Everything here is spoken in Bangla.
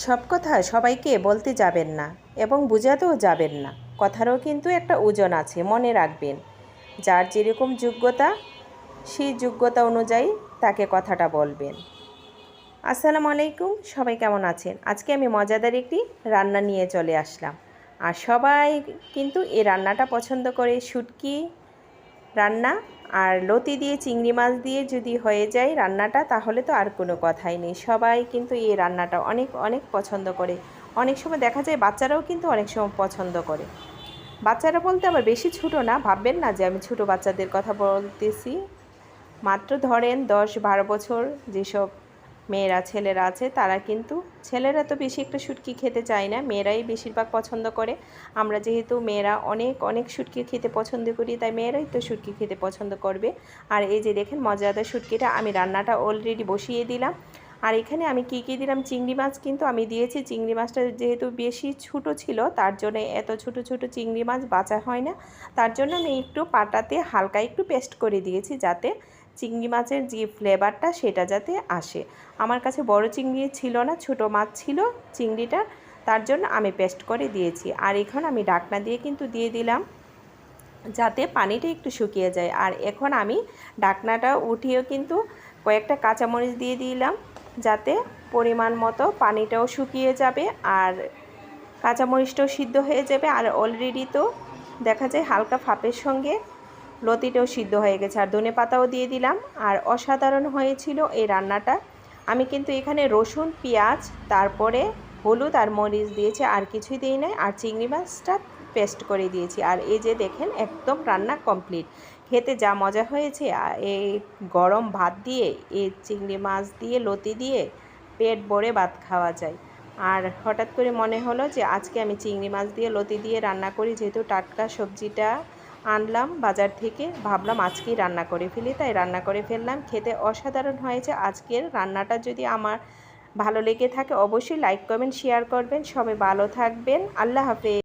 সব কথা সবাইকে বলতে যাবেন না এবং বোঝাতেও যাবেন না। কথারও কিন্তু একটা ওজন আছে, মনে রাখবেন। যার যেরকম যোগ্যতা সেই যোগ্যতা অনুযায়ী তাকে কথাটা বলবেন। আসসালামু আলাইকুম, সবাই কেমন আছেন? আজকে আমি মজাদার একটি রান্না নিয়ে চলে আসলাম। আর সবাই কিন্তু এই রান্নাটা পছন্দ করে। শুটকি রান্না আর লতি দিয়ে চিংড়ি মাছ দিয়ে যদি হয়ে যায় রান্নাটা, তাহলে তো আর কোনো কথাই নেই। সবাই কিন্তু এই রান্নাটা অনেক অনেক পছন্দ করে। অনেক সময় দেখা যায় বাচ্চারাও কিন্তু অনেক সময় পছন্দ করে। বাচ্চারা বলতে আবার বেশি ছোটো না, ভাববেন না যে আমি ছোটো বাচ্চাদের কথা বলতেছি। মাত্র ধরেন 10-12 বছর যেসব মেয়েরা ছেলেরা আছে, তারা কিন্তু, ছেলেরা তো বেশি একটা শুটকি খেতে চায় না, মেয়েরাই বেশিরভাগ পছন্দ করে। আমরা যেহেতু মেয়েরা অনেক অনেক শুটকি খেতে পছন্দ করি, তাই মেয়েরাই তো শুটকি খেতে পছন্দ করবে। আর এই যে দেখেন মজাদার শুটকিটা আমি রান্নাটা অলরেডি বসিয়ে দিলাম। আর এখানে আমি কি দিলাম, চিংড়ি মাছ কিন্তু আমি দিয়েছি। চিংড়ি মাছটা যেহেতু বেশি ছোটো ছিল, তার জন্য এত ছোট ছোট চিংড়ি মাছ বাছা হয় না, তার জন্য আমি একটু পাটাতে হালকা একটু পেস্ট করে দিয়েছি, যাতে চিংড়ি মাছের যে ফ্লেভারটা সেটা যাতে আসে। আমার কাছে বড় চিংড়ি ছিল না, ছোট মাছ ছিল চিংড়িটা, তার জন্য আমি পেস্ট করে দিয়েছি। আর এখন আমি ঢাকনা দিয়ে কিন্তু দিয়ে দিলাম, যাতে পানিটা একটু শুকিয়ে যায়। আর এখন আমি ঢাকনাটা উঠিয়েও কিন্তু কয়েকটা কাঁচামরিচ দিয়ে দিলাম, যাতে পরিমাণ মতো পানিটাও শুকিয়ে যাবে আর কাঁচামরিচটাও সিদ্ধ হয়ে যাবে। আর অলরেডি তো দেখা যায় হালকা ভাপের সঙ্গে লতিটাও সিদ্ধ হয়ে গেছে। আর ধনেপাতাও দিয়ে দিলাম। আর অসাধারণ হয়েছিল এই রান্নাটা। আমি কিন্তু এখানে রসুন, পেঁয়াজ, তারপরে হলুদ আর মরিচ দিয়েছি, আর কিছুই দিই নাই। আর চিংড়ি মাছটা পেস্ট করে দিয়েছি। আর এই যে দেখেন একদম রান্না কমপ্লিট। খেতে যা মজা হয়েছে, এই গরম ভাত দিয়ে, এই চিংড়ি মাছ দিয়ে, লতি দিয়ে পেট ভরে ভাত খাওয়া যায়। আর হঠাৎ করে মনে হলো যে আজকে আমি চিংড়ি মাছ দিয়ে লতি দিয়ে রান্না করি, যেহেতু টাটকা সবজিটা আনলাম বাজার থেকে, ভাবলাম আজকেই রান্না করে ফেলি, তাই রান্না করে ফেললাম। খেতে অসাধারণ হয়েছে। আজকের রান্নাটা যদি আমার ভালো লেগে থাকে অবশ্যই লাইক, কমেন্ট, শেয়ার করবেন। সবাই ভালো থাকবেন। আল্লাহ হাফেজ।